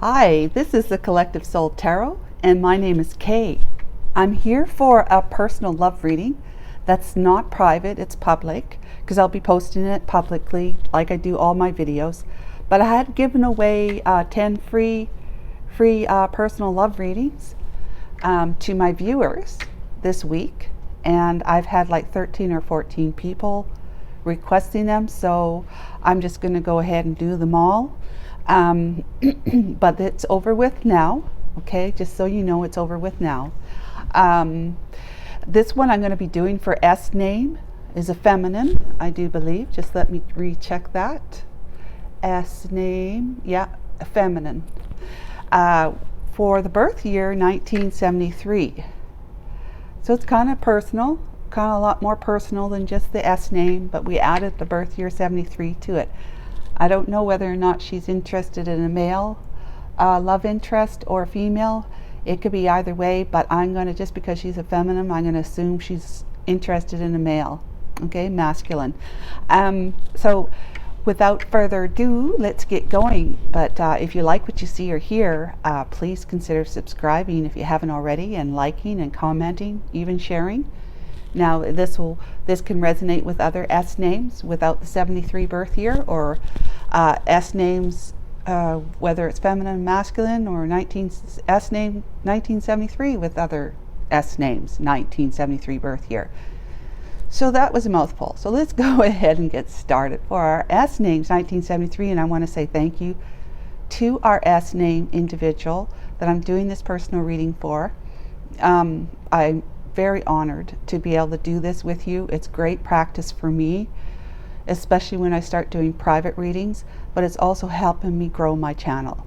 Hi, this is the Collective Soul Tarot, and my name is Kay. I'm here for a personal love reading that's not private, it's public, because I'll be posting it publicly like I do all my videos. But I had given away 10 free personal love readings to my viewers this week, and I've had like 13 or 14 people requesting them, so I'm just going to go ahead and do them all. But it's over with now, okay? Just so you know, it's over with now. This one I'm going to be doing for S name is a feminine, I do believe. Just let me recheck that. S name, yeah, a feminine. For the birth year 1973. So it's kind of personal, kind of a lot more personal than just the S name, but we added the birth year 73 to it. I don't know whether or not she's interested in a male love interest or a female. It could be either way, but I'm going to, just because she's a feminine, I'm going to assume she's interested in a male, okay, masculine. So without further ado, let's get going. But if you like what you see or hear, please consider subscribing if you haven't already, and liking and commenting, even sharing. Now this can resonate with other S names without the 73 birth year, or S names whether it's feminine, masculine, or S name 1973 with other S names 1973 birth year. So that was a mouthful. So let's go ahead and get started for our S names 1973, and I want to say thank you to our S name individual that I'm doing this personal reading for. I'm very honored to be able to do this with you. It's great practice for me, especially when I start doing private readings, but it's also helping me grow my channel.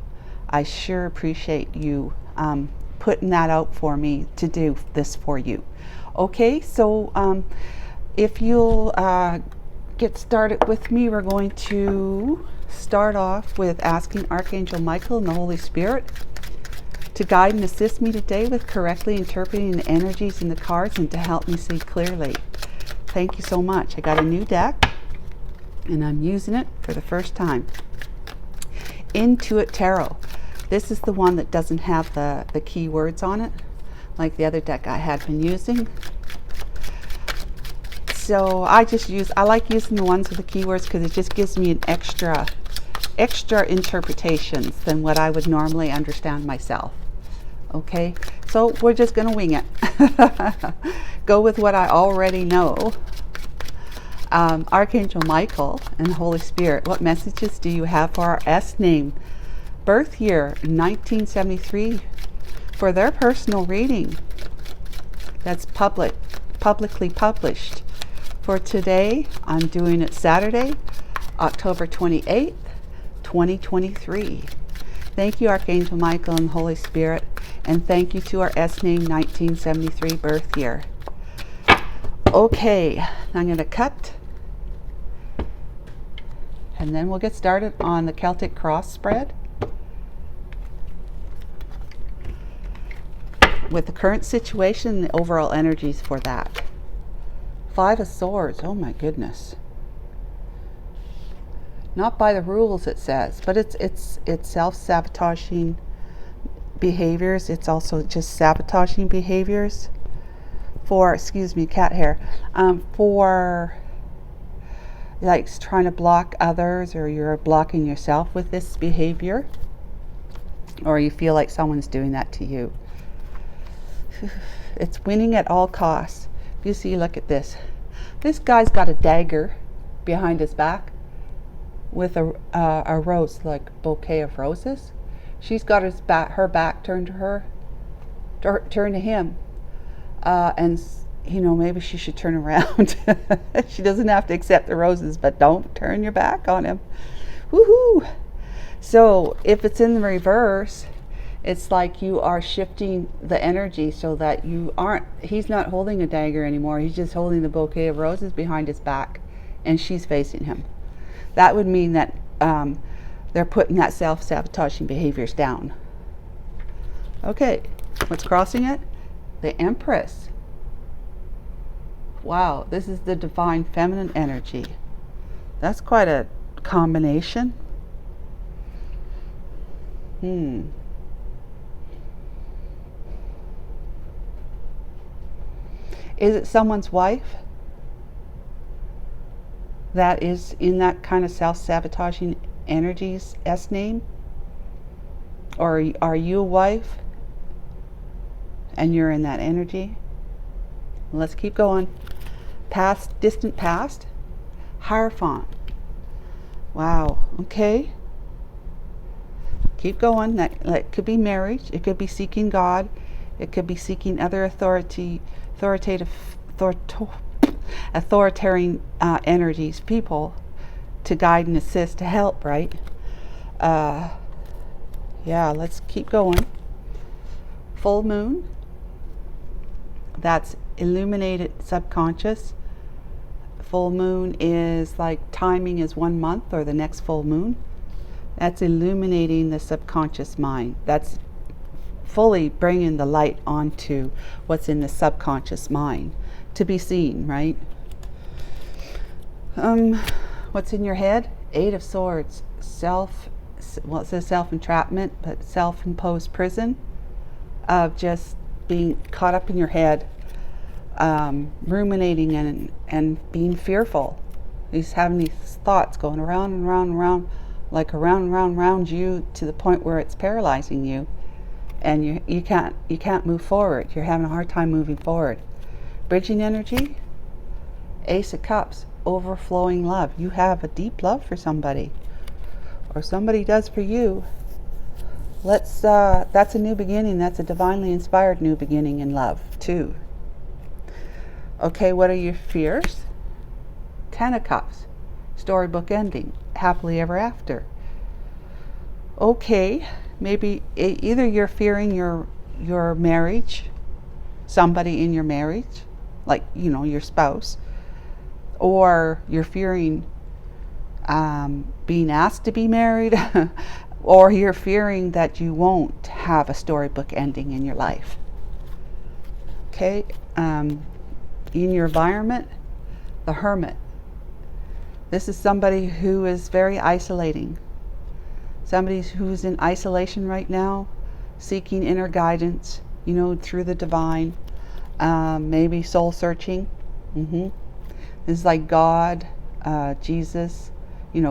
I sure appreciate you putting that out for me to do this for you. Okay, so if you'll get started with me, we're going to start off with asking Archangel Michael and the Holy Spirit to guide and assist me today with correctly interpreting the energies in the cards and to help me see clearly. Thank you so much. I got a new deck and I'm using it for the first time. Intuit Tarot. This is the one that doesn't have the keywords on it, like the other deck I had been using. So I like using the ones with the keywords because it just gives me an extra interpretations than what I would normally understand myself. Okay, so we're just going to wing it. Go with what I already know. Archangel Michael and the Holy Spirit, what messages do you have for our S name birth year 1973 for their personal reading that's publicly published? For today, I'm doing it Saturday, October 28th, 2023. Thank you, Archangel Michael and Holy Spirit, and thank you to our S name 1973 birth year. Okay, I'm going to cut, and then we'll get started on the Celtic cross spread with the current situation and the overall energies for that. 5 of Swords, oh my goodness. Not by the rules, it says, but it's self-sabotaging behaviors. It's also just sabotaging behaviors for, excuse me, cat hair, for like trying to block others, or you're blocking yourself with this behavior, or you feel like someone's doing that to you. It's winning at all costs. You see, look at this. This guy's got a dagger behind his back with a rose, like bouquet of roses. She's got her back turned to her, turned to him, and you know, maybe she should turn around. She doesn't have to accept the roses, but don't turn your back on him. Woohoo! So if it's in the reverse, it's like you are shifting the energy so that he's not holding a dagger anymore. He's just holding the bouquet of roses behind his back, and she's facing him. That would mean that they're putting that self-sabotaging behaviors down. Okay, what's crossing it? The Empress. Wow, this is the divine feminine energy. That's quite a combination. Is it someone's wife that is in that kind of self-sabotaging energies, S name? Or are you a wife and you're in that energy? Let's keep going. Past, distant past. Hierophant. Wow. Okay. Keep going. That could be marriage. It could be seeking God. It could be seeking other authoritarian energies, people, to guide and assist, to help, right? Yeah, let's keep going. Full moon. That's illuminated subconscious. Full moon is like timing is 1 month or the next full moon. That's illuminating the subconscious mind. That's fully bringing the light onto what's in the subconscious mind to be seen, right? What's in your head? 8 of Swords. Well, it says self-entrapment, but self-imposed prison of just being caught up in your head, ruminating and being fearful. He's having these thoughts going around and around and around, like around and around and around you, to the point where it's paralyzing you, and you can't move forward. You're having a hard time moving forward. Bridging energy. Ace of Cups. Overflowing love. You have a deep love for somebody, or somebody does for you. That's a new beginning. That's a divinely inspired new beginning in love too. Okay, what are your fears? 10 of Cups. Storybook ending. Happily ever after. Okay, maybe either you're fearing your marriage, somebody in your marriage, like, your spouse, or you're fearing being asked to be married, or you're fearing that you won't have a storybook ending in your life. Okay, in your environment, the Hermit. This is somebody who is very isolating. Somebody who's in isolation right now, seeking inner guidance, through the divine, maybe soul searching. This is like God, Jesus,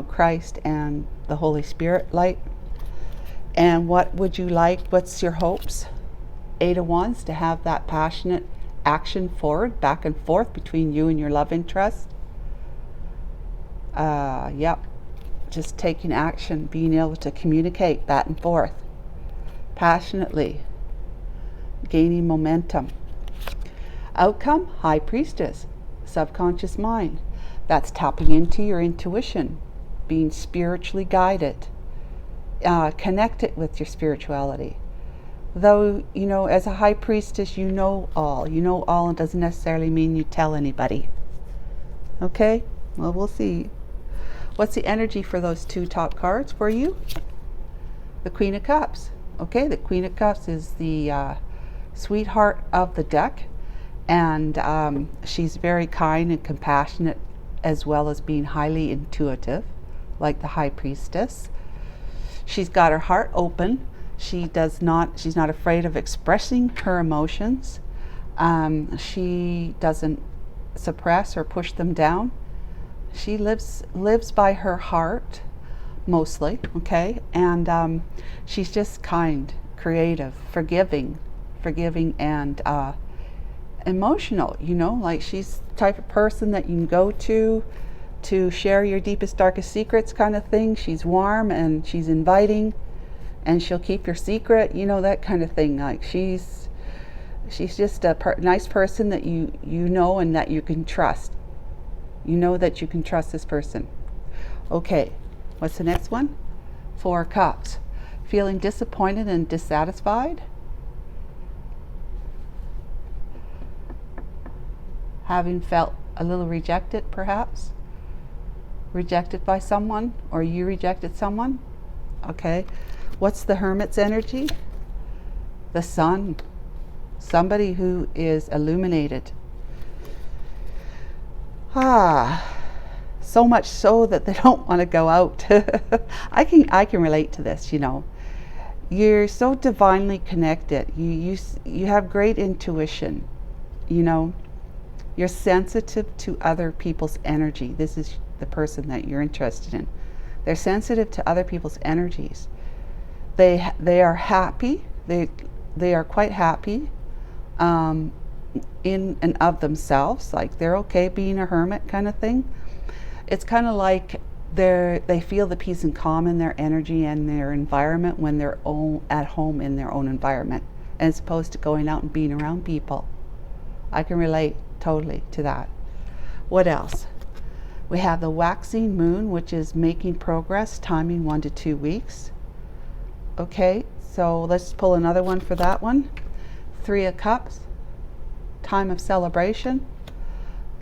Christ, and the Holy Spirit light. And what would you like? What's your hopes? 8 of Wands, to have that passionate action forward, back and forth between you and your love interest. Yep. Just taking action, being able to communicate back and forth passionately, gaining momentum. Outcome, High Priestess, subconscious mind. That's tapping into your intuition, being spiritually guided, connected with your spirituality. Though, as a High Priestess, you know all. And doesn't necessarily mean you tell anybody. Okay? Well, we'll see. What's the energy for those 2 top cards for you? The Queen of Cups. Okay, the Queen of Cups is the sweetheart of the deck. And she's very kind and compassionate, as well as being highly intuitive, like the High Priestess. She's got her heart open. She's not afraid of expressing her emotions. She doesn't suppress or push them down. She lives by her heart, mostly, okay? And she's just kind, creative, forgiving, and emotional, like she's the type of person that you can go to share your deepest, darkest secrets kind of thing. She's warm and she's inviting, and she'll keep your secret, that kind of thing. Like she's just a nice person that you know and that you can trust. That you can trust this person. Okay, what's the next one? 4 of Cups. Feeling disappointed and dissatisfied. Having felt a little rejected, perhaps. Rejected by someone, or you rejected someone. Okay, what's the Hermit's energy? The Sun. Somebody who is illuminated. So much so that they don't want to go out. I can relate to this, You're so divinely connected. You have great intuition. You know, you're sensitive to other people's energy. This is the person that you're interested in. They're sensitive to other people's energies. They are happy. They are quite happy in and of themselves. Like they're okay being a hermit kind of thing. It's kind of like they feel the peace and calm in their energy and their environment when they're at home in their own environment, as opposed to going out and being around people. I can relate totally to that. What else? We have the waxing moon, which is making progress, timing 1 to 2 weeks. Okay, so let's pull another one for that one. 3 of Cups, time of celebration.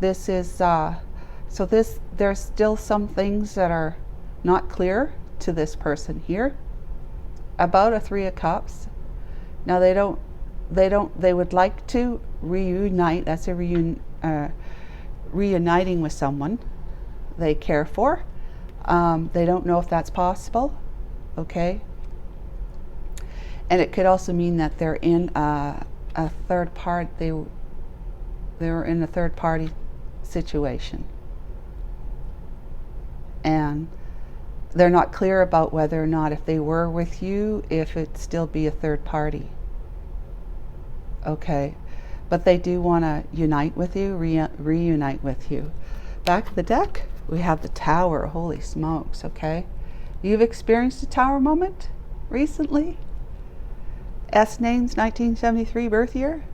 This is there's still some things that are not clear to this person here about a 3 of Cups. Now they would like to reunite. That's a reuniting with someone they care for. They don't know if that's possible. Okay. And it could also mean that they're in a third part. They're in a third party situation, and they're not clear about whether or not, if they were with you, if it'd still be a third party. Okay, but they do want to unite with you, reunite with you. Back of the deck, we have the Tower. Holy smokes. Okay, you've experienced a Tower moment recently. S names 1973 birth year.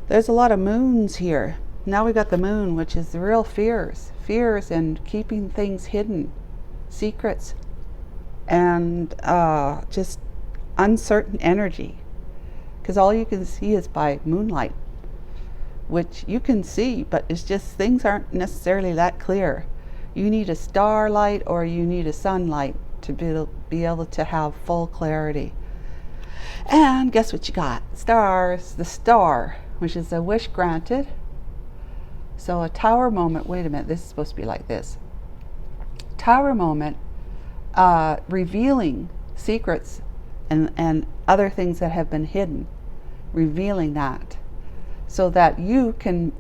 There's a lot of moons here. Now we got the moon, which is the real fears and keeping things hidden, secrets, and just uncertain energy. Because all you can see is by moonlight, which you can see, but it's just things aren't necessarily that clear. You need a starlight or you need a sunlight to be able to have full clarity. And guess what you got? Stars, the star, which is a wish granted. So a Tower moment, wait a minute, this is supposed to be like this. Tower moment, revealing secrets and other things that have been hidden, revealing that, so that you can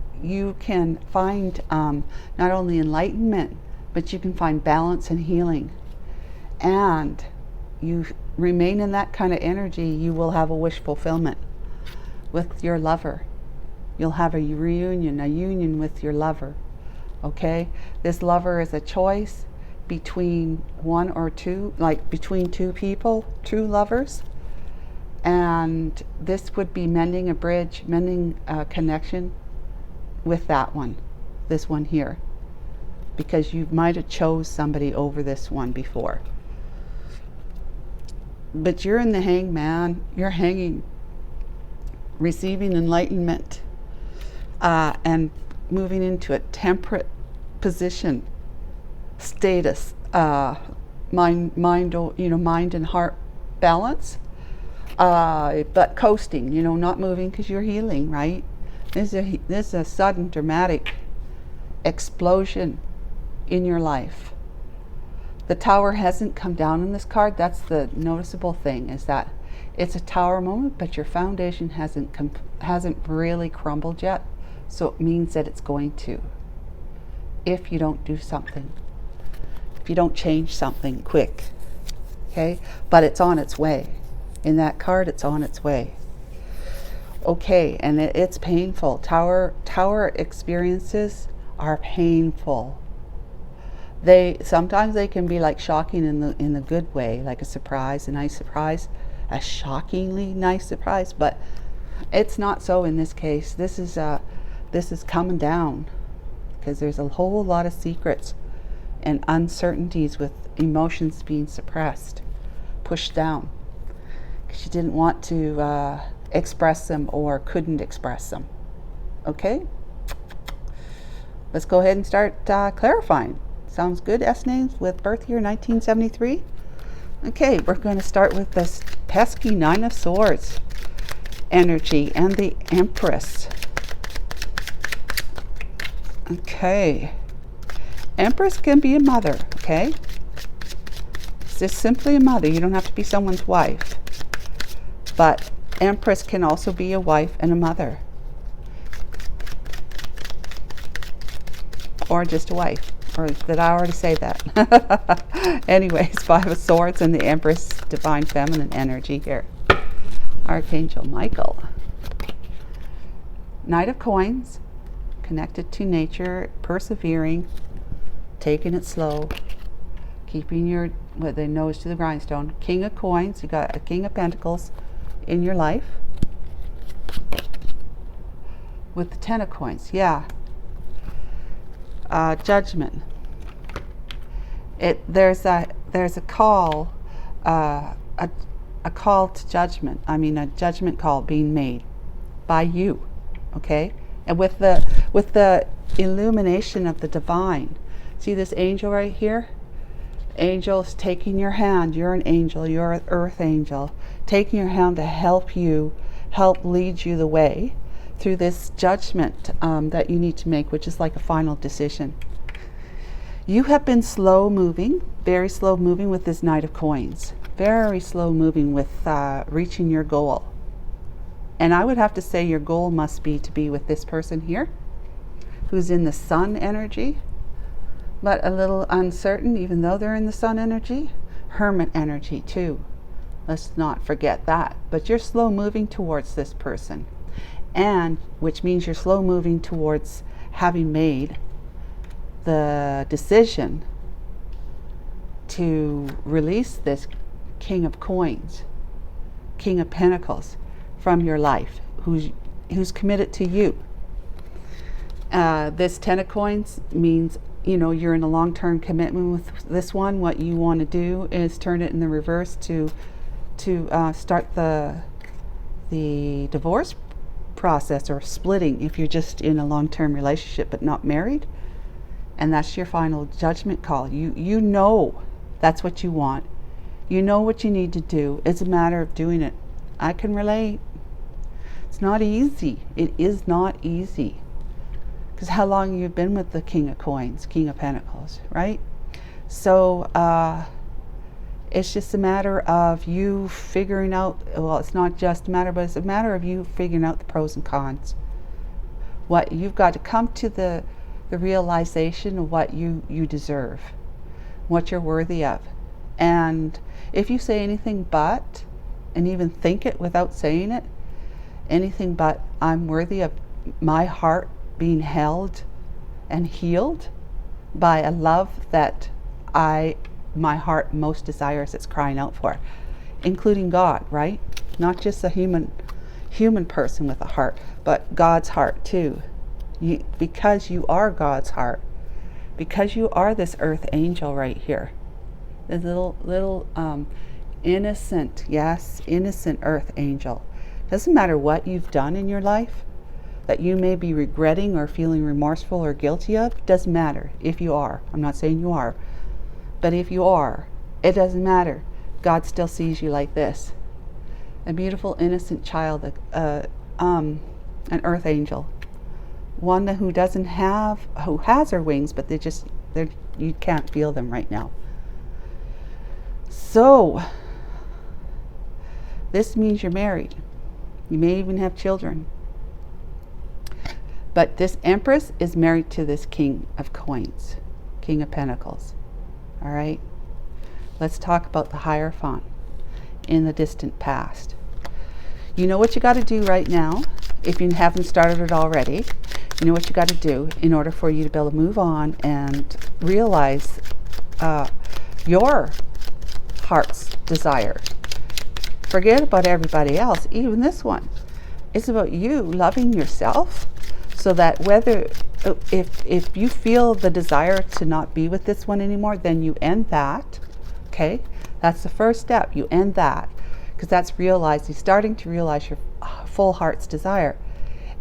find not only enlightenment, but you can find balance and healing. And you remain in that kind of energy, you will have a wish fulfillment with your lover. You'll have a union with your lover. Okay, this lover is a choice between one or two, like between two people, true lovers. And this would be mending a bridge, mending a connection with that one, this one here, because you might have chose somebody over this one before. But you're in the hangman, you're hanging, receiving enlightenment, and moving into a temperate position, status, mind and heart balance, but coasting, not moving because you're healing, right? This is a sudden dramatic explosion in your life. The Tower hasn't come down in this card. That's the noticeable thing, is that it's a Tower moment, but your foundation hasn't really crumbled yet. So it means that it's going to, if you don't do something, if you don't change something quick. Okay, but it's on its way. In that card, it's on its way. Okay, and it's painful. Tower experiences are painful. Sometimes they can be like shocking in the good way, like a surprise, a nice surprise, a shockingly nice surprise. But it's not so in this case. This is coming down, because there's a whole lot of secrets and uncertainties with emotions being suppressed, pushed down, because you didn't want to express them or couldn't express them. Okay, let's go ahead and start clarifying. Sounds good, S names with birth year 1973. Okay, we're going to start with this pesky 9 of Swords energy and the Empress. Okay, Empress can be a mother. Okay, 6 is simply a mother. You don't have to be someone's wife. But Empress can also be a wife and a mother. Or just a wife. Or did I already say that? Anyways, Five of Swords and the Empress, divine feminine energy here. Archangel Michael. Knight of Coins, connected to nature, persevering, taking it slow, keeping your the nose to the grindstone. King of Coins, you got a King of Pentacles in your life. With the Ten of Coins, yeah. Judgment. There's a call, a call to judgment. I mean, a judgment call being made by you, okay? And with the illumination of the divine. See this angel right here? Angel's taking your hand. You're an angel. You're an earth angel. Taking your hand to help you, help lead you the way through this judgment that you need to make, which is like a final decision. You have been slow moving, very slow moving with this Knight of Coins. Very slow moving with reaching your goal. And I would have to say your goal must be to be with this person here, who's in the Sun energy, but a little uncertain, even though they're in the Sun energy. Hermit energy too. Let's not forget that. But you're slow moving towards this person. And which means you're slow moving towards having made the decision to release this King of Coins, King of Pentacles from your life, who's committed to you. This Ten of Coins means, you know, you're in a long-term commitment with this one. What you want to do is turn it in the reverse to start the divorce process, or splitting if you're just in a long-term relationship but not married. And that's your final judgment call. You know that's what you want. You know what you need to do. It's a matter of doing it. I can relate. It's not easy. It is not easy. Because how long you've been with the King of Coins, King of Pentacles, right? So it's just a matter of you figuring out, well, it's not just a matter, but it's a matter of you figuring out the pros and cons. What you've got to come to the realization of what you deserve, what you're worthy of. And if you say anything but, and even think it without saying it, anything but, I'm worthy of my heart being held and healed by a love that my heart most desires, it's crying out for, including God, right? Not just a human person with a heart, but God's heart too. Because you are God's heart, because you are this earth angel right here, this little innocent, yes, innocent earth angel. Doesn't matter what you've done in your life that you may be regretting or feeling remorseful or guilty of. Doesn't matter if you are. I'm not saying you are. But if you are, it doesn't matter. God still sees you like this. A beautiful, innocent child, an earth angel. One who has her wings, but you can't feel them right now. So, this means you're married. You may even have children. But this Empress is married to this King of Coins, King of Pentacles. All right, let's talk about the Hierophant in the distant past. You know what you got to do right now, if you haven't started it already. You know what you got to do in order for you to be able to move on and realize your heart's desire. Forget about everybody else, even this one. It's about you loving yourself, so that if you feel the desire to not be with this one anymore, then you end that. Okay, that's the first step. You end that, because that's starting to realize your full heart's desire.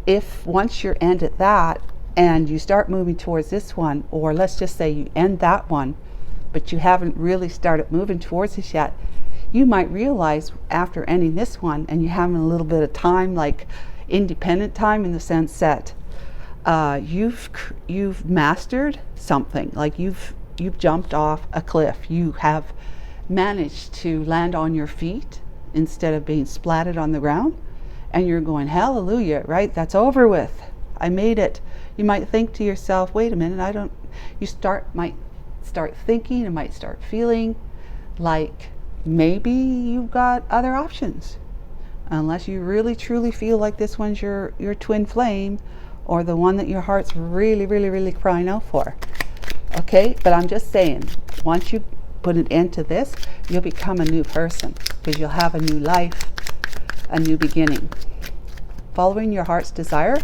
If once you're ended that and you start moving towards this one, or let's just say you end that one, but you haven't really started moving towards this yet, you might realize after ending this one and you having a little bit of time, like independent time, in the sense that you've mastered something, like you've jumped off a cliff. You have managed to land on your feet instead of being splatted on the ground, and you're going, hallelujah, right? That's over with. I made it. You might think to yourself, wait a minute, you might start thinking and might start feeling like maybe you've got other options. Unless you really truly feel like this one's your twin flame, or the one that your heart's really, really, really crying out for. Okay, but I'm just saying, once you put an end to this, you'll become a new person, because you'll have a new life, a new beginning. Following your heart's desire,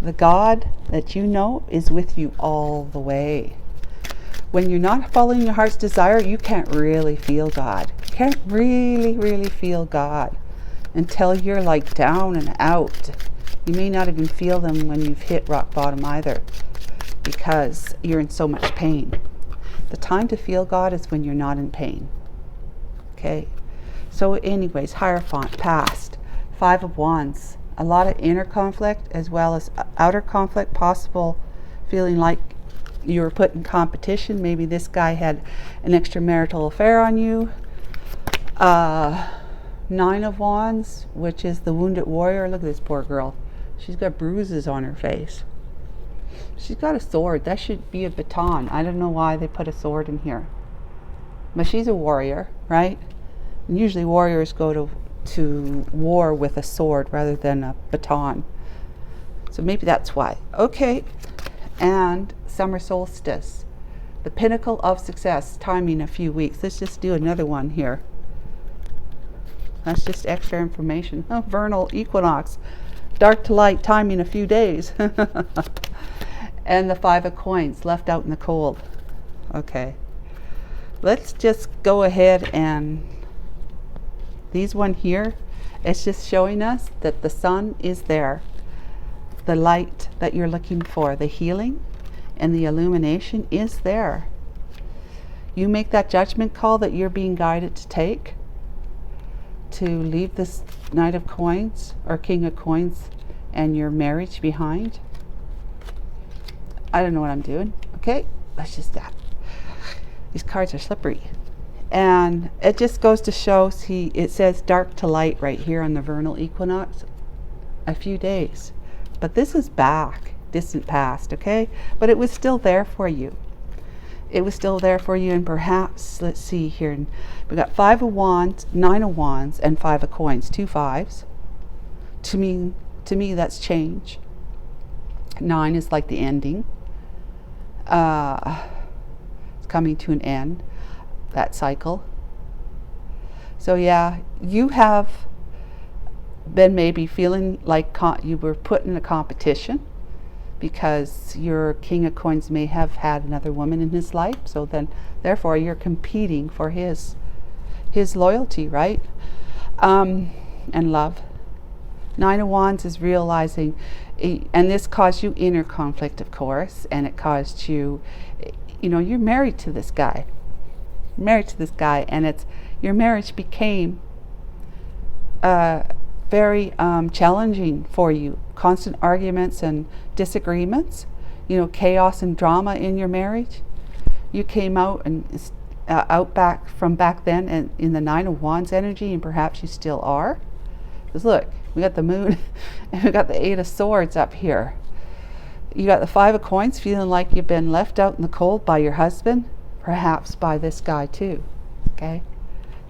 the God that you know is with you all the way. When you're not following your heart's desire, you can't really feel God. You can't really, really feel God until you're like down and out. You may not even feel them when you've hit rock bottom either, because you're in so much pain. The time to feel God is when you're not in pain. Okay? So anyways, Hierophant, past, 5 of Wands. A lot of inner conflict as well as outer conflict, possible feeling like you were put in competition. Maybe this guy had an extramarital affair on you. 9 of Wands, which is the wounded warrior. Look at this poor girl. She's got bruises on her face. She's got a sword. That should be a baton. I don't know why they put a sword in here. But she's a warrior, right? And usually warriors go to war with a sword rather than a baton. So maybe that's why. Okay. And summer solstice. The pinnacle of success. Timing a few weeks. Let's just do another one here. That's just extra information. Oh, vernal equinox. Dark to light, timing a few days. And the 5 of coins, left out in the cold. Okay. Let's just go ahead and these one here, it's just showing us that the sun is there. The light that you're looking for, the healing and the illumination is there. You make that judgment call that you're being guided to take, to leave this Knight of Coins or King of Coins and your marriage behind. I don't know what I'm doing. Okay, let's just that. These cards are slippery. And it just goes to show, see, it says dark to light right here on the vernal equinox, a few days. But this is back, distant past, okay? But it was still there for you. It was still there for you, and perhaps, let's see here, we got 5 of Wands, 9 of Wands, and 5 of Coins, 2 5s. To me, that's change. 9 is like the ending. It's coming to an end, that cycle. So yeah, you have been maybe feeling like you were put in a competition, because your King of Coins may have had another woman in his life, so then therefore you're competing for his loyalty, right? And love. 9 of Wands is realizing, and this caused you inner conflict, of course, and it caused you, you're married to this guy. And your marriage became very challenging for you. Constant arguments and disagreements, chaos and drama in your marriage. You came out and from back then and in the 9 of Wands energy, and perhaps you still are. Because look, we got the moon and we got the 8 of Swords up here. You got the 5 of Coins, feeling like you've been left out in the cold by your husband, perhaps by this guy too. Okay,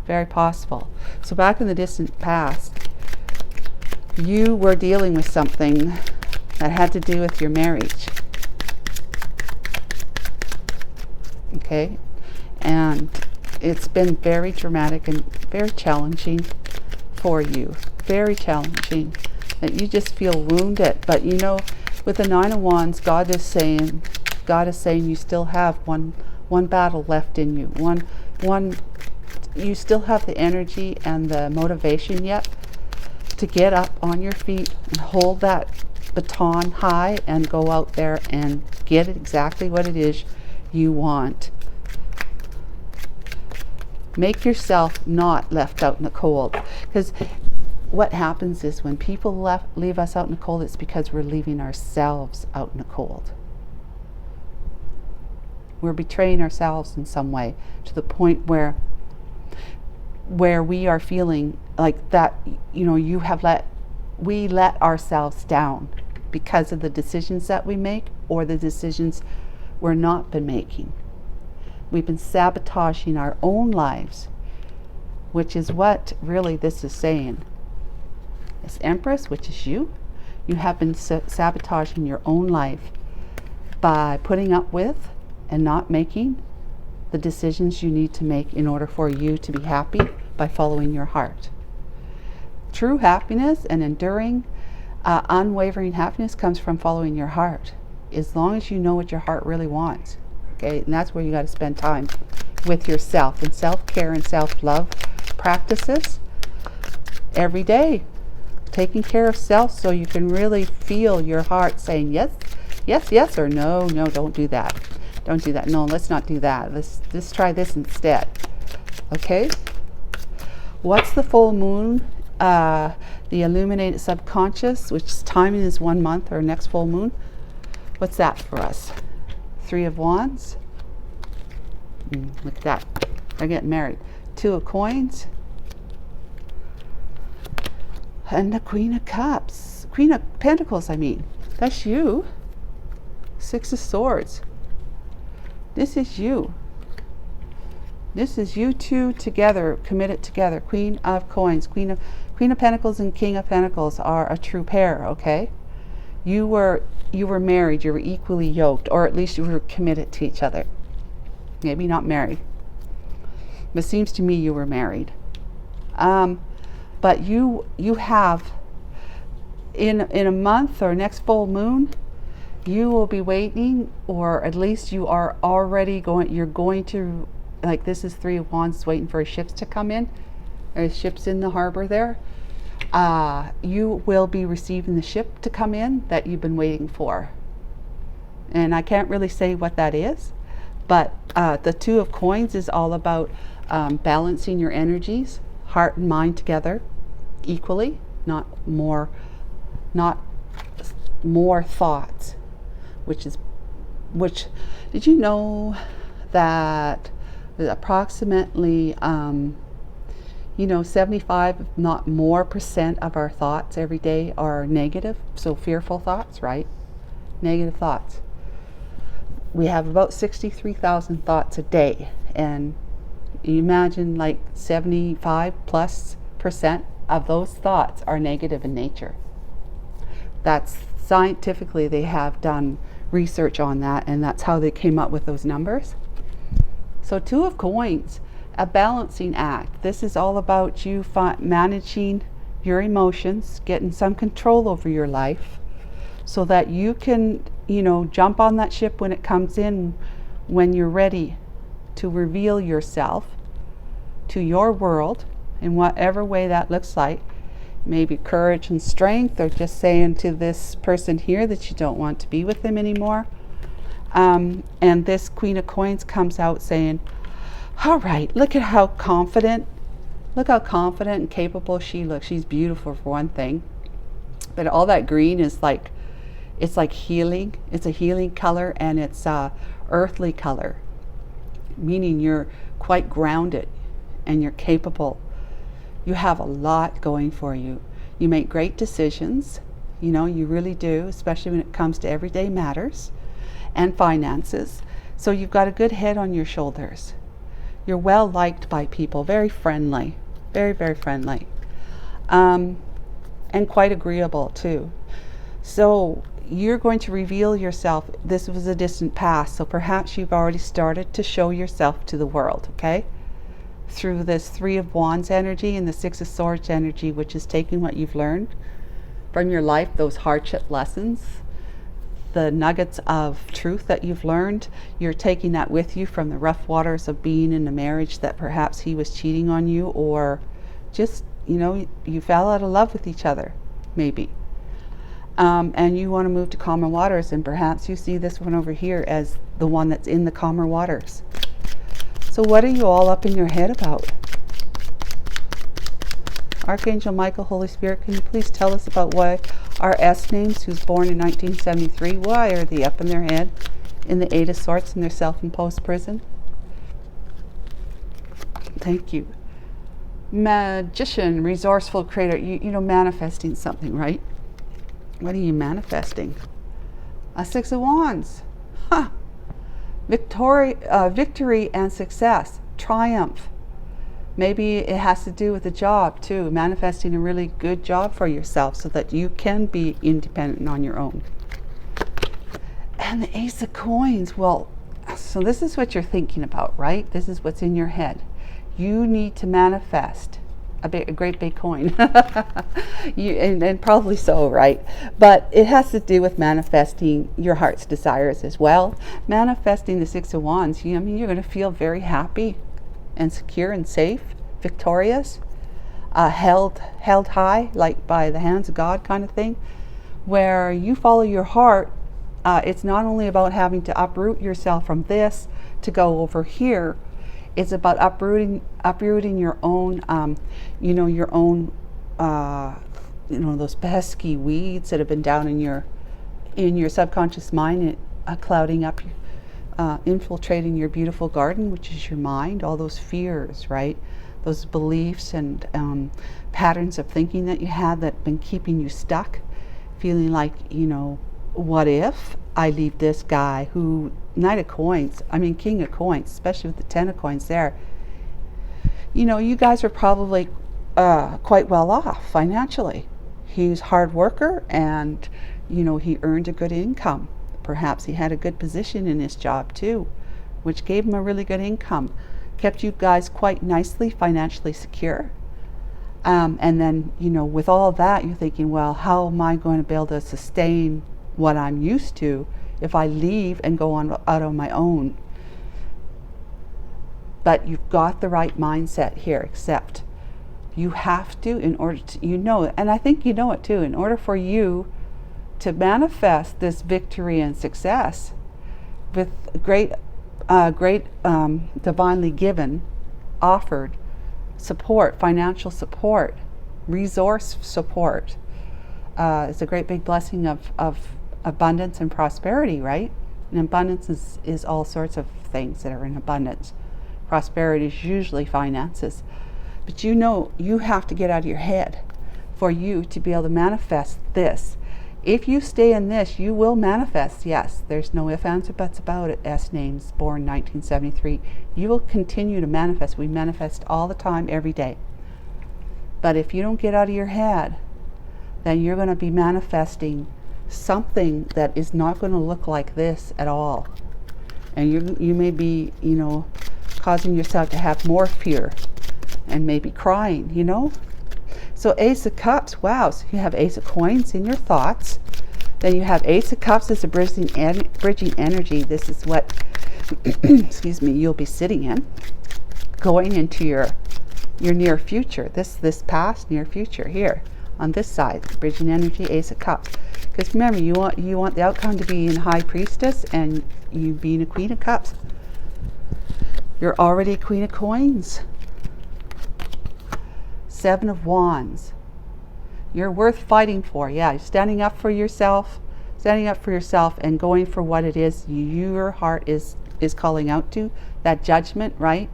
very possible. So back in the distant past, you were dealing with something that had to do with your marriage. Okay, and it's been very dramatic and very challenging for you. Very challenging, that you just feel wounded. But with the 9 of Wands, God is saying you still have one battle left in you. You still have the energy and the motivation yet to get up on your feet and hold that baton high and go out there and get exactly what it is you want. Make yourself not left out in the cold, because what happens is when people leave us out in the cold, it's because we're leaving ourselves out in the cold. We're betraying ourselves in some way, to the point where where we are feeling like that, we let ourselves down because of the decisions that we make or the decisions we're not been making. We've been sabotaging our own lives, which is what really this is saying. This Empress, which is you have been sabotaging your own life by putting up with and not making the decisions you need to make in order for you to be happy by following your heart. True happiness and enduring, unwavering happiness comes from following your heart. As long as you know what your heart really wants. Okay, and that's where you got to spend time with yourself and self-care and self-love practices every day. Taking care of self so you can really feel your heart saying yes, yes, yes, or no, no, don't do that. Don't do that. No, let's not do that. Let's try this instead. Okay? What's the full moon? The illuminated subconscious, which timing is 1 month or next full moon. What's that for us? 3 of Wands. Look at that. They're getting married. 2 of Coins. And the Queen of Cups. Queen of Pentacles, I mean. That's you. 6 of Swords. This is you. This is you two together, committed together. Queen of Coins. Queen of Pentacles and King of Pentacles are a true pair, okay? You were married, you were equally yoked, or at least you were committed to each other. Maybe not married. But it seems to me you were married. But you have, in a month or next full moon, you will be waiting, or at least you are already going to, like this is 3 of Wands, waiting for ships to come in. There's ships in the harbor there. You will be receiving the ship to come in that you've been waiting for. And I can't really say what that is, but the 2 of Coins is all about balancing your energies, heart and mind together equally, not more thoughts, which did you know that approximately 75 if not more % of our thoughts every day are negative, so fearful thoughts, right? Negative thoughts. We have about 63,000 thoughts a day, and you imagine like 75+% of those thoughts are negative in nature. That's scientifically, they have done research on that, and that's how they came up with those numbers. So 2 of Coins, a balancing act. This is all about you managing your emotions, getting some control over your life so that you can, jump on that ship when it comes in, when you're ready to reveal yourself to your world in whatever way that looks like. Maybe courage and strength, or just saying to this person here that you don't want to be with them anymore. And this Queen of Coins comes out saying, all right, look how confident and capable she looks. She's beautiful for one thing, but all that green is like, it's like healing. It's a healing color, and it's a earthly color, meaning you're quite grounded and you're capable. You have a lot going for you. You make great decisions, you really do, especially when it comes to everyday matters and finances. So you've got a good head on your shoulders. You're well liked by people, very friendly, very, very friendly, and quite agreeable too. So you're going to reveal yourself. This was a distant past, so perhaps you've already started to show yourself to the world, okay? Through this 3 of Wands energy and the 6 of Swords energy, which is taking what you've learned from your life, those hardship lessons, the nuggets of truth that you've learned. You're taking that with you from the rough waters of being in a marriage that perhaps he was cheating on you, or just, you fell out of love with each other, maybe. And you want to move to calmer waters, and perhaps you see this one over here as the one that's in the calmer waters. So what are you all up in your head about? Archangel Michael, Holy Spirit, can you please tell us about why our S names, who's born in 1973, why are they up in their head in the 8 of Swords in their self-imposed prison? Thank you. Magician, resourceful, creator, you know, manifesting something, right? What are you manifesting? A Six of Wands. Huh. Victory and success, triumph. Maybe it has to do with a job too, manifesting a really good job for yourself so that you can be independent on your own. And the Ace of Coins, well, so this is what you're thinking about, right? This is what's in your head. You need to manifest a great big coin. and probably so, right? But it has to do with manifesting your heart's desires as well. Manifesting the Six of Wands, I mean, you're going to feel very happy and secure and safe, victorious, held high, like by the hands of God kind of thing, where you follow your heart. It's not only about having to uproot yourself from this to go over here. It's about uprooting your own, your own, those pesky weeds that have been down in your subconscious mind, clouding up, infiltrating your beautiful garden, which is your mind. All those fears, right? Those beliefs and patterns of thinking that you had that have been keeping you stuck, feeling like, what if I leave this guy who, King of Coins, especially with the 10 of Coins there. You guys are probably quite well off financially. He's a hard worker and, he earned a good income. Perhaps he had a good position in his job too, which gave him a really good income. Kept you guys quite nicely financially secure. And then, with all that, you're thinking, well, how am I going to be able to sustain what I'm used to if I leave and go on out on my own? But you've got the right mindset here, except you have to, in order to, and I think you know it too, in order for you to manifest this victory and success with great divinely given, offered support, financial support, resource support. It's a great big blessing of abundance and prosperity, right? And abundance is all sorts of things that are in abundance. Prosperity is usually finances. But you have to get out of your head for you to be able to manifest this. If you stay in this, you will manifest. Yes, there's no ifs, ands, or buts about it. S names, born 1973. You will continue to manifest. We manifest all the time, every day. But if you don't get out of your head, then you're going to be manifesting something that is not going to look like this at all. And you may be, causing yourself to have more fear and maybe crying, So Ace of Cups, wow, so you have Ace of Coins in your thoughts. Then you have Ace of Cups as a bridging energy. This is what, excuse me, you'll be sitting in, going into your near future, this past near future here on this side, bridging energy, Ace of Cups. Because remember, you want the outcome to be in High Priestess and you being a Queen of Cups. You're already a Queen of Coins. Seven of Wands. You're worth fighting for. Yeah, you're standing up for yourself and going for what it is your heart is calling out to. That judgment, right?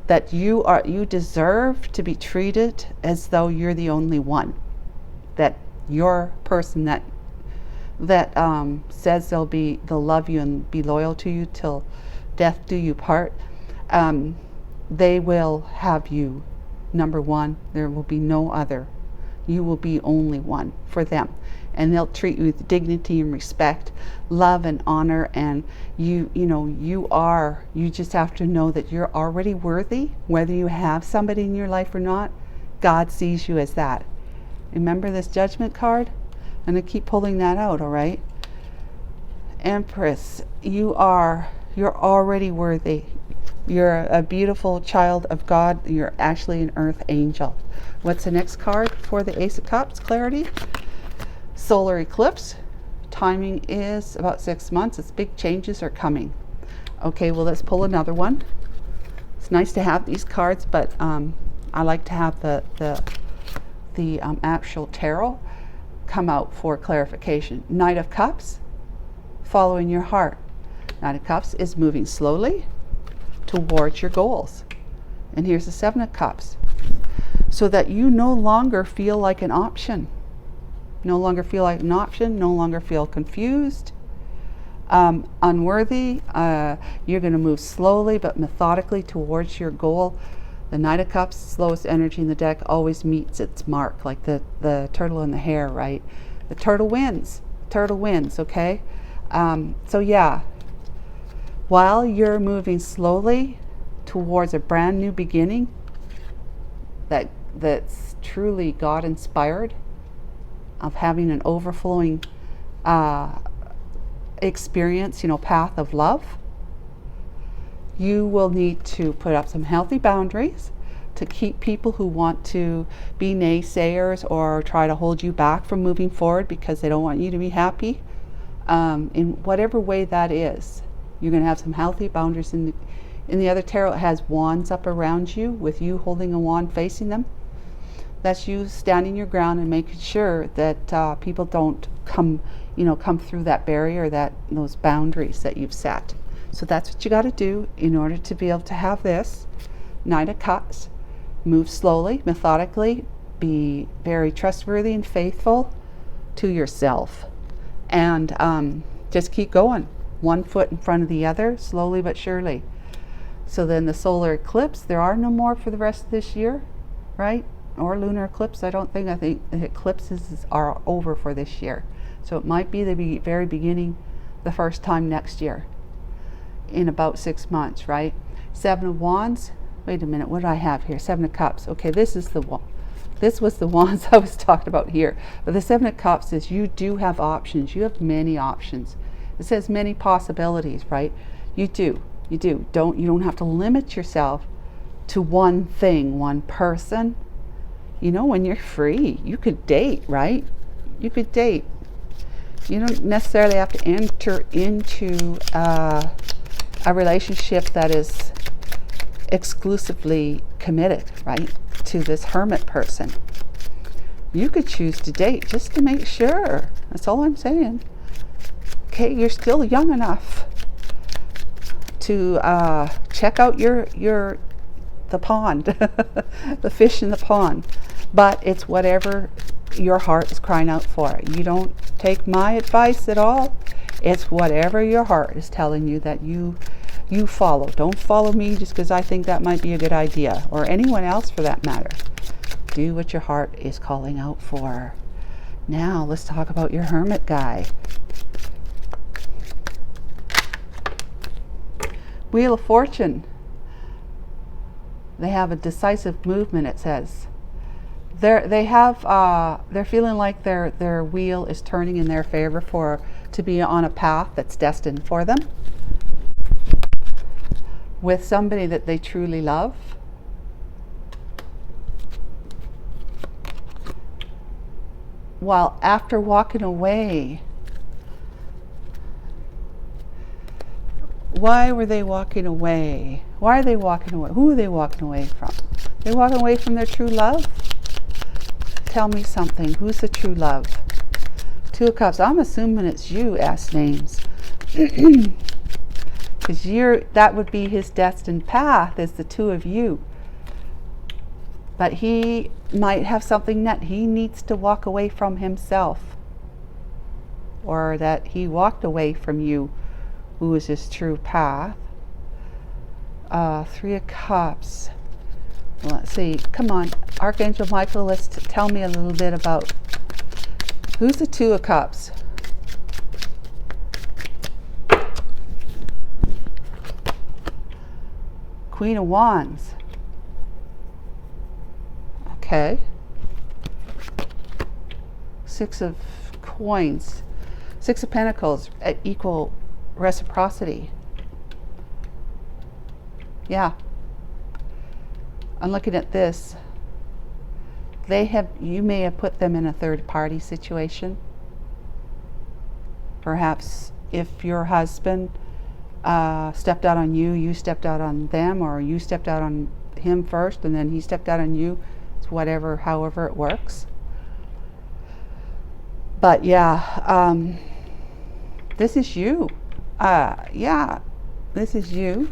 That you deserve to be treated as though you're the only one. That your person that says they'll love you and be loyal to you till death do you part. They will have you number one. There will be no other. You will be only one for them, and they'll treat you with dignity and respect, love and honor. And you just have to know that you're already worthy, whether you have somebody in your life or not. God sees you as that. Remember this Judgment card? I'm going to keep pulling that out, all right? Empress, you're already worthy. You're a beautiful child of God. You're actually an earth angel. What's the next card for the Ace of Cups? Clarity. Solar eclipse. Timing is about 6 months. It's big changes are coming. Okay, well, let's pull another one. It's nice to have these cards, but I like to have the actual tarot come out for clarification. Knight of Cups, following your heart. Knight of Cups is moving slowly towards your goals. And here's the Seven of Cups. so that you no longer feel like an option. No longer feel like an option, no longer feel confused, unworthy. You're going to move slowly but methodically towards your goal. The Knight of Cups, slowest energy in the deck, always meets its mark, like the turtle in the hare, right? The turtle wins. Turtle wins, okay? So yeah, while you're moving slowly towards a brand new beginning that's truly God-inspired, of having an overflowing experience, path of love, you will need to put up some healthy boundaries to keep people who want to be naysayers or try to hold you back from moving forward because they don't want you to be happy. In whatever way that is, you're going to have some healthy boundaries. In the other tarot, it has wands up around you with you holding a wand facing them. That's you standing your ground and making sure that people don't come through that barrier, those boundaries that you've set. So that's what you got to do in order to be able to have this Knight of Cups. Move slowly, methodically, be very trustworthy and faithful to yourself, and just keep going, one foot in front of the other, slowly but surely. So then the solar eclipse, there are no more for the rest of this year, right? Or lunar eclipse. I think the eclipses are over for this year. So it might be the very beginning, the first time next year, in about 6 months, right? Seven of Wands. Wait a minute, what do I have here? Seven of Cups. Okay, this was the wands I was talking about here. But the Seven of Cups is you do have options. You have many options. It says many possibilities, right? You do. You don't have to limit yourself to one thing, one person. When you're free, you could date, right? You could date. You don't necessarily have to enter into a relationship that is exclusively committed, right, to this hermit person. You could choose to date just to make sure. That's all I'm saying. Okay, you're still young enough to check out the pond, the fish in the pond. But it's whatever your heart is crying out for. You don't take my advice at all. It's whatever your heart is telling you that you follow. Don't follow me just because I think that might be a good idea, or anyone else for that matter. Do what your heart is calling out for. Now let's talk about your hermit guy. Wheel of Fortune. They have a decisive movement, it says. They're feeling like their wheel is turning in their favor to be on a path that's destined for them with somebody that they truly love. While after walking away, why were they walking away? Why are they walking away? Who are they walking away from? They're walking away from their true love? Tell me something. Who's the true love? Two of Cups. I'm assuming it's you, S names. Because that would be his destined path, is the two of you. But he might have something that he needs to walk away from himself. Or that he walked away from you, who is his true path. Three of Cups. Well, let's see. Come on, Archangel Michael, tell me a little bit about who's the Two of Cups. Queen of Wands. Okay. Six of Coins. Six of Pentacles at equal reciprocity. Yeah. I'm looking at this. You may have put them in a third party situation. Perhaps if your husband stepped out on you, you stepped out on them, or you stepped out on him first and then he stepped out on you. It's however it works. But yeah, this is you. Yeah, this is you.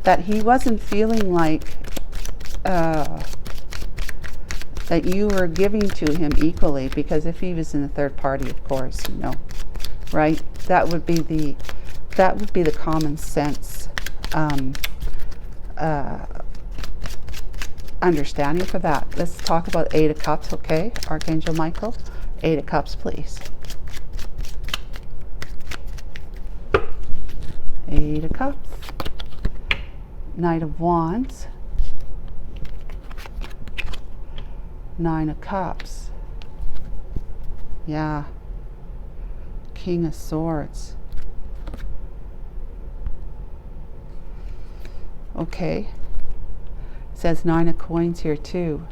That he wasn't feeling like that you were giving to him equally, because if he was in the third party, of course, you know, right? That would be the common sense understanding for that. Let's talk about Eight of Cups, okay? Archangel Michael, Eight of Cups, please. Eight of Cups, Knight of Wands, Nine of Cups, yeah, King of Swords. Okay, it says Nine of Coins here too.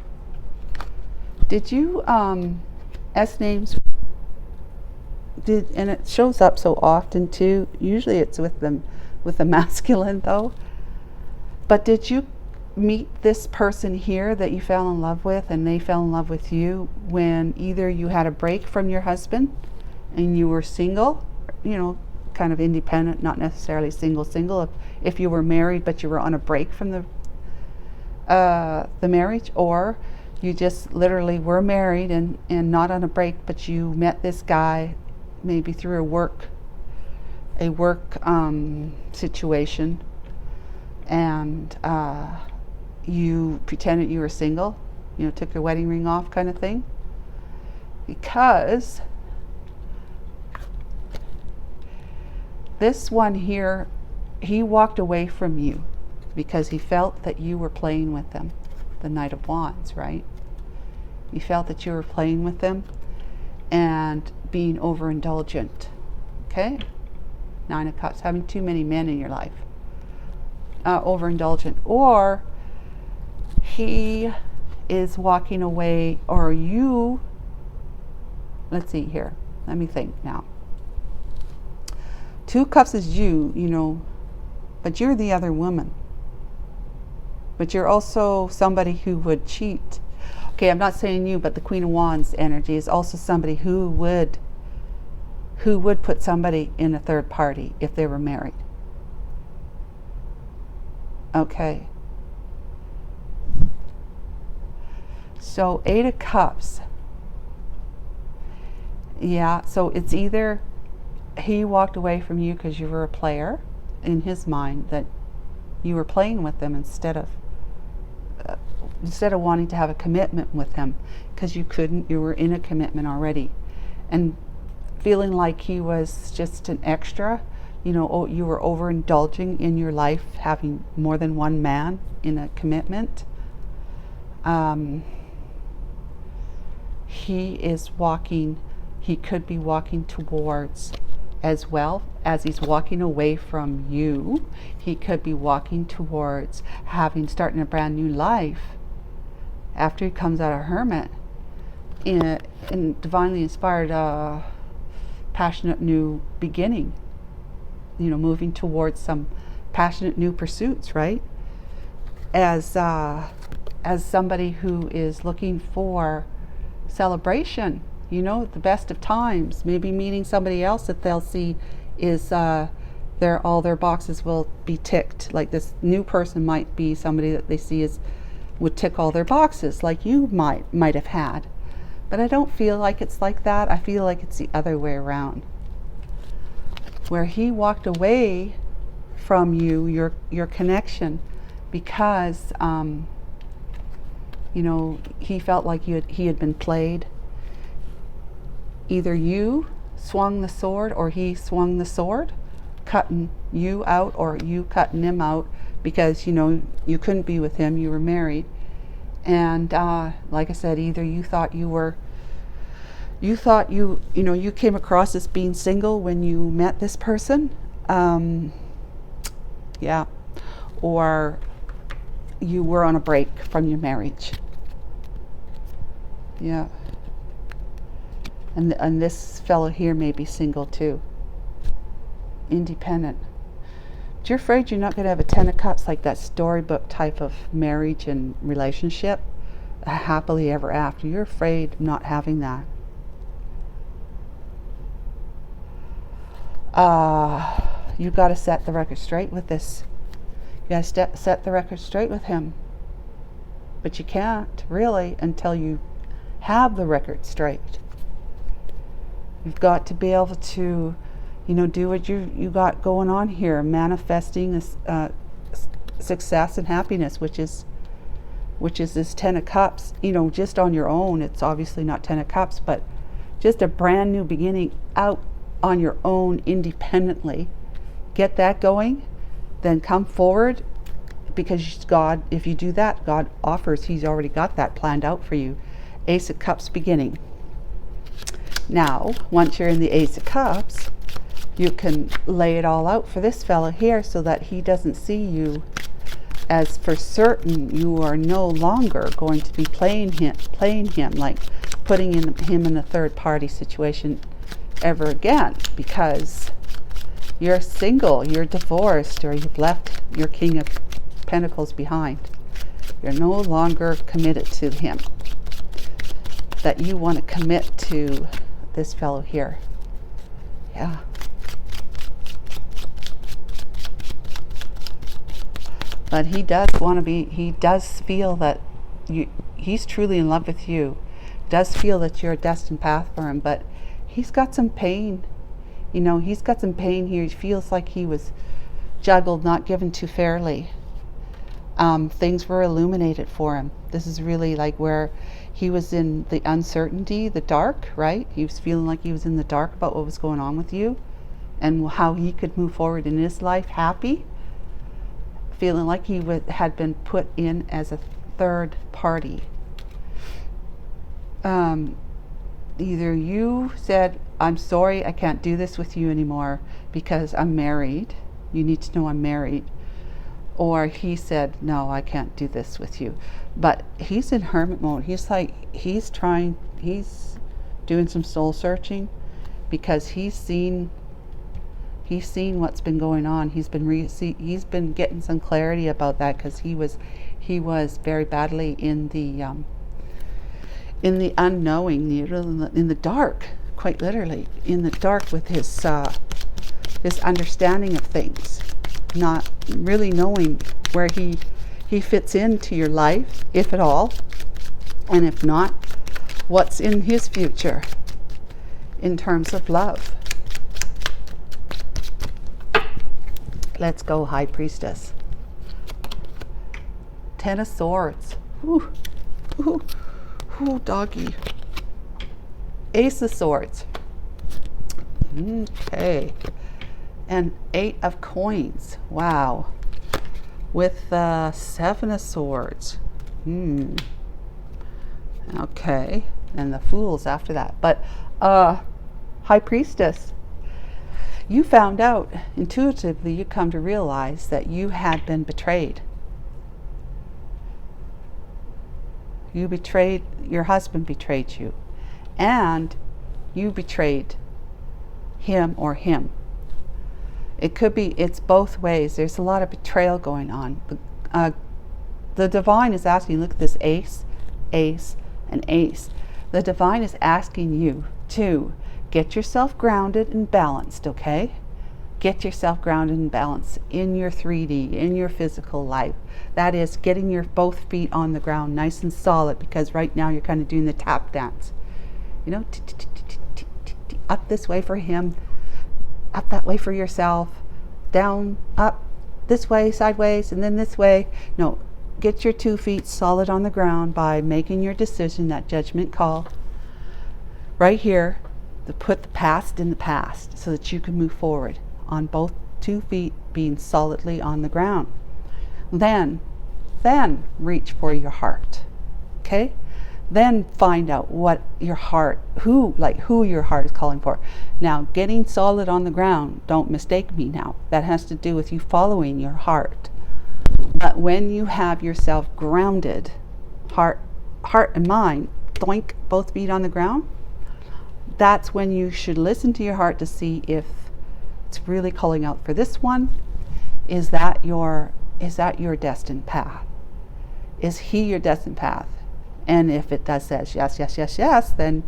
Did you S names and it shows up so often too. Usually it's with the masculine though. But did you meet this person here that you fell in love with, and they fell in love with you when either you had a break from your husband and you were single, you know, kind of independent, not necessarily single, if you were married but you were on a break from the marriage, or you just literally were married and not on a break, but you met this guy maybe through a work situation, and you pretended you were single, you know, took your wedding ring off kind of thing, because this one here, he walked away from you because he felt that you were playing with them. The Knight of Wands, right? He felt that you were playing with them and being overindulgent. Okay? Nine of Cups, having too many men in your life. Overindulgent. Or he is walking away, or you, let's see here. Let me think now. Two Cups is you know, but you're the other woman. But you're also somebody who would cheat. Okay, I'm not saying you, but the Queen of Wands energy is also somebody who would put somebody in a third party if they were married. Okay. So Eight of Cups. Yeah, so it's either he walked away from you because you were a player in his mind, that you were playing with them instead of wanting to have a commitment with him, because you were in a commitment already, and feeling like he was just an extra, you know, you were overindulging in your life, having more than one man in a commitment. He could be walking towards, as well as he's walking away from you, he could be walking towards starting a brand new life after he comes out of hermit in divinely inspired, passionate new beginning, you know, moving towards some passionate new pursuits, right? As somebody who is looking for celebration, you know, the best of times, maybe meeting somebody else that they'll see is all their boxes will be ticked. Like this new person might be somebody that they see would tick all their boxes, like you might have had. But I don't feel like it's like that. I feel like it's the other way around, where he walked away from you, your connection, because you know, he felt like he had been played. Either you swung the sword or he swung the sword, cutting you out or you cutting him out, because, you know, you couldn't be with him, you were married. And like I said, either you thought you came across as being single when you met this person, yeah, or you were on a break from your marriage. Yeah. And this fellow here may be single too. Independent. But you're afraid you're not going to have a Ten of Cups, like that storybook type of marriage and relationship, a happily ever after. You're afraid of not having that. You've got to set the record straight with this. You got to set the record straight with him. But you can't really until you have the record straight. You've got to be able to, do what you got going on here, manifesting this success and happiness, which is this 10 of Cups. Just on your own, it's obviously not 10 of Cups, but just a brand new beginning out on your own independently. Get that going, then come forward, because God, if you do that, God offers, He's already got that planned out for you. Ace of Cups beginning. Now, once you're in the Ace of Cups, you can lay it all out for this fellow here so that he doesn't see you as for certain you are no longer going to be playing him, like putting him in a third party situation ever again, because you're single, you're divorced, or you've left your King of Pentacles behind. You're no longer committed to him. That you want to commit to this fellow here. Yeah. But he does feel that he's truly in love with you. Does feel that you're a destined path for him, but he's got some pain. He's got some pain here. He feels like he was juggled, not given too fairly. Things were illuminated for him. This is really like where he was in the uncertainty, the dark, right? He was feeling like he was in the dark about what was going on with you and how he could move forward in his life happy. Feeling like he had been put in as a third party. Either you said, I'm sorry, I can't do this with you anymore because I'm married. You need to know I'm married. Or he said, no, I can't do this with you. But he's in hermit mode. He's doing some soul searching, because he's seen what's been going on. He's been getting some clarity about that, because he was very badly in the unknowing, in the dark, quite literally in the dark, with his understanding of things, not really knowing where he fits into your life, if at all, and if not, what's in his future in terms of love. Let's go, High Priestess. 10 of Swords. Ooh, ooh, ooh, doggy. Ace of Swords. Okay. And 8 of Coins. Wow. With 7 of Swords. Okay. And the Fools after that. But High Priestess, you found out intuitively, you come to realize that you had been betrayed. Your husband betrayed you, and you betrayed him or him. It's both ways. There's a lot of betrayal going on. The divine is asking, look at this ace, ace, and ace. The divine is asking you to get yourself grounded and balanced, okay? Get yourself grounded and balanced in your 3D, in your physical life. That is getting your both feet on the ground nice and solid, because right now you're kind of doing the tap dance. Up this way for him, up that way for yourself, down, up, this way, sideways, and then this way. No, get your 2 feet solid on the ground by making your decision, that judgment call right here, to put the past in the past so that you can move forward on both 2 feet being solidly on the ground. Then reach for your heart, okay? Then find out what your heart, who your heart is calling for. Now, getting solid on the ground, don't mistake me now. That has to do with you following your heart. But when you have yourself grounded, heart and mind, doink, both feet on the ground, that's when you should listen to your heart to see if it's really calling out for this one. Is that your destined path? Is he your destined path? And if it does says yes, yes, yes, yes, then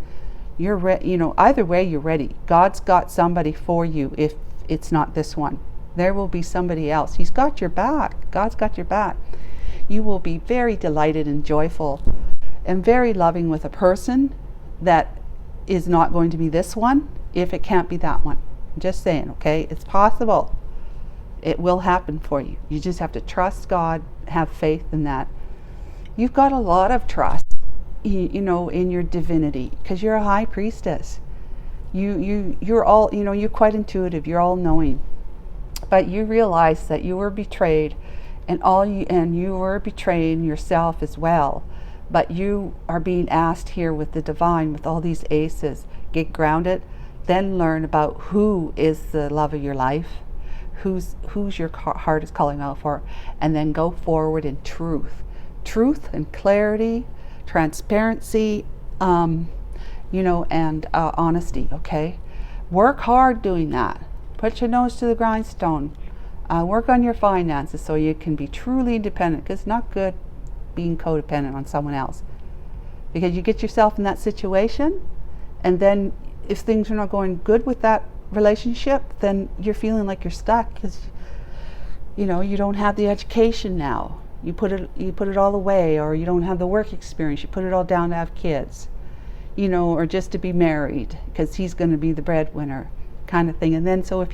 you're ready. Either way, you're ready. God's got somebody for you. If it's not this one, there will be somebody else. He's got your back. God's got your back. You will be very delighted and joyful and very loving with a person that is not going to be this one if it can't be that one. I'm just saying, okay? It's possible. It will happen for you. You just have to trust God, have faith in that. You've got a lot of trust, you know, in your divinity, because you're a high priestess. You're all, you know, you're quite intuitive. You're all knowing, but you realize that you were betrayed, and you were betraying yourself as well. But you are being asked here with the divine, with all these aces, get grounded, then learn about who is the love of your life, who's your heart is calling out for, and then go forward in truth and clarity, transparency, you know, and honesty. Okay, work hard doing that. Put your nose to the grindstone. Work on your finances so you can be truly independent, because it's not good being codependent on someone else, because you get yourself in that situation, and then if things are not going good with that relationship, then you're feeling like you're stuck, because you know, you don't have the education now, you put it all away, or you don't have the work experience, you put it all down to have kids, you know, or just to be married because he's going to be the breadwinner, kind of thing. And then so if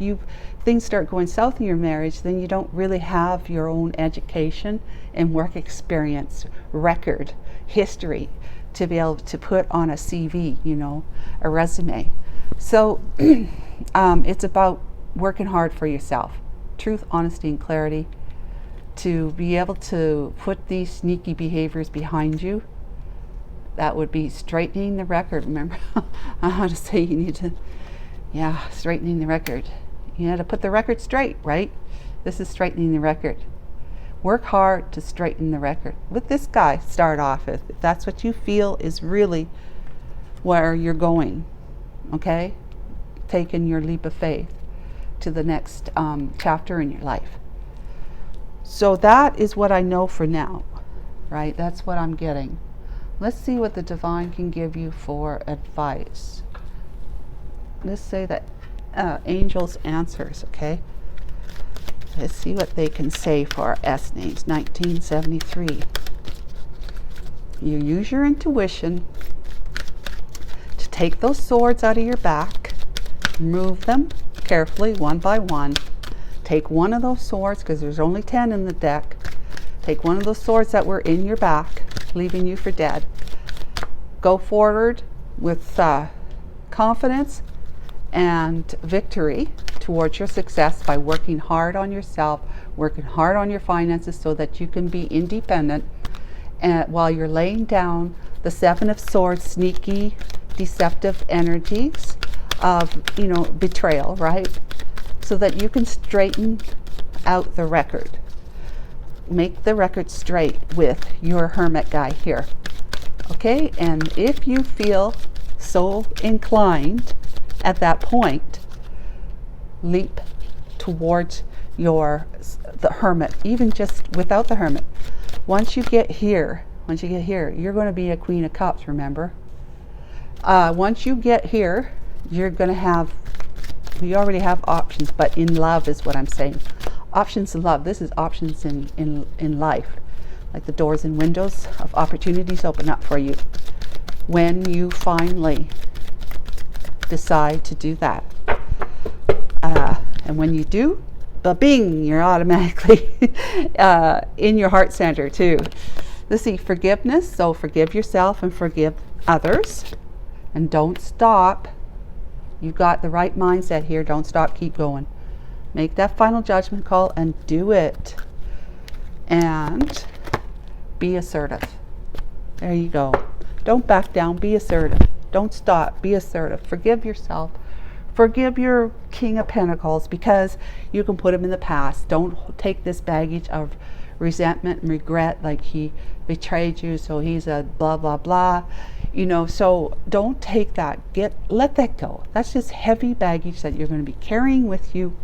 things start going south in your marriage, then you don't really have your own education and work experience, record, history to be able to put on a CV, you know, a resume. So it's about working hard for yourself, truth, honesty, and clarity, to be able to put these sneaky behaviors behind you. That would be straightening the record. Remember how to say you need to, yeah, straightening the record. You had to put the record straight, right? This is straightening the record. Work hard to straighten the record. With this guy, start off with, if that's what you feel is really where you're going, okay? Taking your leap of faith to the next chapter in your life. So that is what I know for now, right? That's what I'm getting. Let's see what the divine can give you for advice. Let's say that angels answers, okay? Let's see what they can say for our S names. 1973. You use your intuition to take those swords out of your back, move them carefully one by one. Take one of those swords, because there's only 10 in the deck. Take one of those swords that were in your back, leaving you for dead. Go forward with confidence and victory towards your success by working hard on yourself, working hard on your finances so that you can be independent, and while you're laying down the 7 of Swords, sneaky, deceptive energies of, you know, betrayal, right? So that you can straighten out the record. Make the record straight with your hermit guy here. Okay, and if you feel so inclined at that point, leap towards the hermit, even just without the hermit. Once you get here, you're going to be a Queen of Cups, remember? Once you get here, you're going to have, we already have options, but in love is what I'm saying. Options in love. This is options in life. Like the doors and windows of opportunities open up for you when you finally decide to do that. And when you do, ba-bing, you're automatically in your heart center too. Let's see, forgiveness. So forgive yourself and forgive others. And don't stop. You've got the right mindset here. Don't stop, keep going. Make that final judgment call and do it. And be assertive. There you go. Don't back down, be assertive. Don't stop, be assertive. Forgive yourself. Forgive your King of Pentacles, because you can put him in the past. Don't take this baggage of resentment and regret, like he betrayed you, so he's a blah, blah, blah. You know, so don't take that. Let that go. That's just heavy baggage that you're going to be carrying with you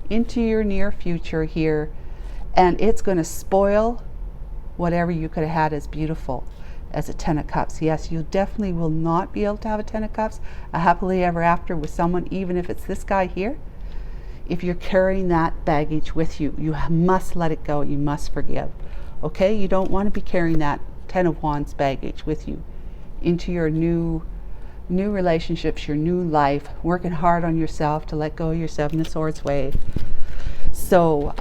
into your near future here, and it's going to spoil whatever you could have had as beautiful as a 10 of Cups. Yes, you definitely will not be able to have a 10 of Cups, a happily ever after with someone, even if it's this guy here. If you're carrying that baggage with you, you must let it go. You must forgive. Okay? You don't want to be carrying that Ten of Wands baggage with you into your new relationships, your new life, working hard on yourself to let go of your Seven of Swords way. So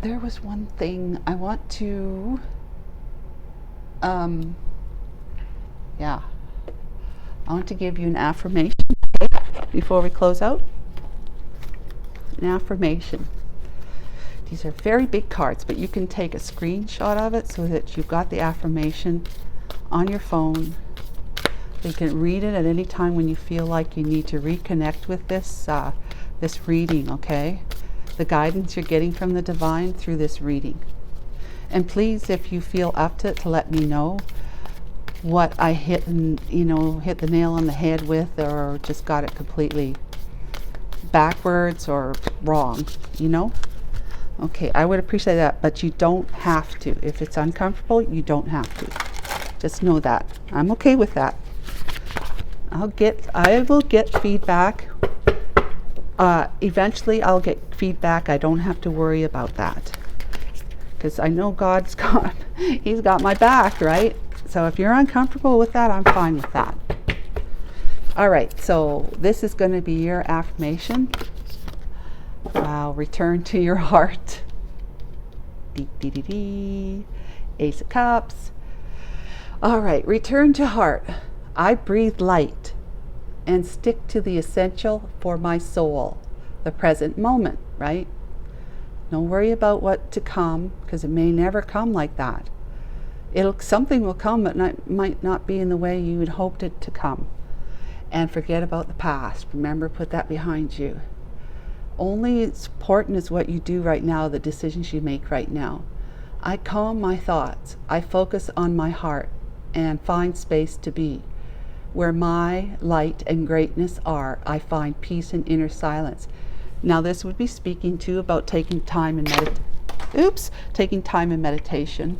there was one thing I want to I want to give you an affirmation, okay, before we close out. An affirmation. These are very big cards, but you can take a screenshot of it so that you've got the affirmation on your phone. You can read it at any time when you feel like you need to reconnect with this reading, okay? The guidance you're getting from the divine through this reading. And please, if you feel up to it, to let me know what I hit the nail on the head with, or just got it completely backwards or wrong, Okay, I would appreciate that, but you don't have to. If it's uncomfortable, you don't have to. Just know that. I'm okay with that. I will get feedback. Eventually I'll get feedback. I don't have to worry about that, because I know He's got my back, right? So if you're uncomfortable with that, I'm fine with that. All right, so this is going to be your affirmation. Return to your heart. Ace of Cups. All right, return to heart. I breathe light and stick to the essential for my soul, the present moment, right? Don't worry about what to come, because it may never come like that. Something will come, but might not be in the way you had hoped it to come. And forget about the past. Remember, put that behind you. Only as important is what you do right now, the decisions you make right now. I calm my thoughts. I focus on my heart and find space to be. Where my light and greatness are, I find peace and inner silence. Now this would be speaking too about taking time in meditation.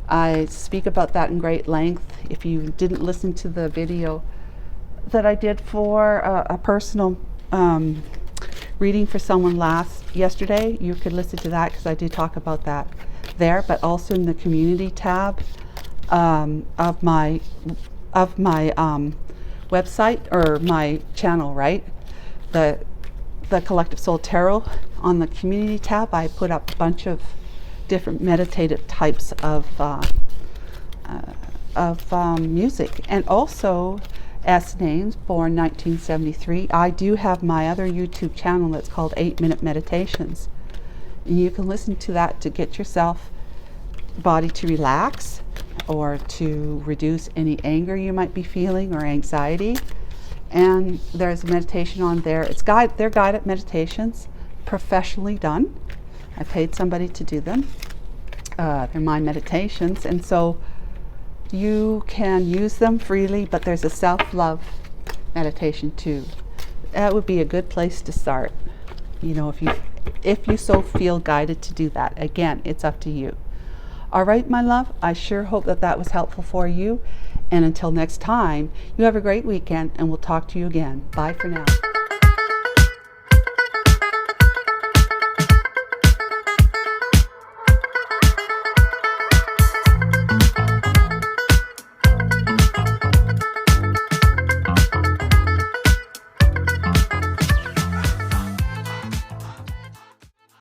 I speak about that in great length. If you didn't listen to the video that I did for a personal reading for someone yesterday, you could listen to that, because I did talk about that there, but also in the community tab of my website, or my channel, right? The Collective Soul Tarot, on the community tab, I put up a bunch of different meditative types of music, and also S names, born 1973. I do have my other YouTube channel that's called 8-Minute Meditations, and you can listen to that to get yourself body to relax, or to reduce any anger you might be feeling, or anxiety. And there's a meditation on there. They're guided meditations, professionally done. I paid somebody to do them. They're my meditations, and so you can use them freely, but there's a self-love meditation too. That would be a good place to start, if you so feel guided to do that. Again, it's up to you. All right, my love, I sure hope that was helpful for you. And until next time, you have a great weekend, and we'll talk to you again. Bye for now.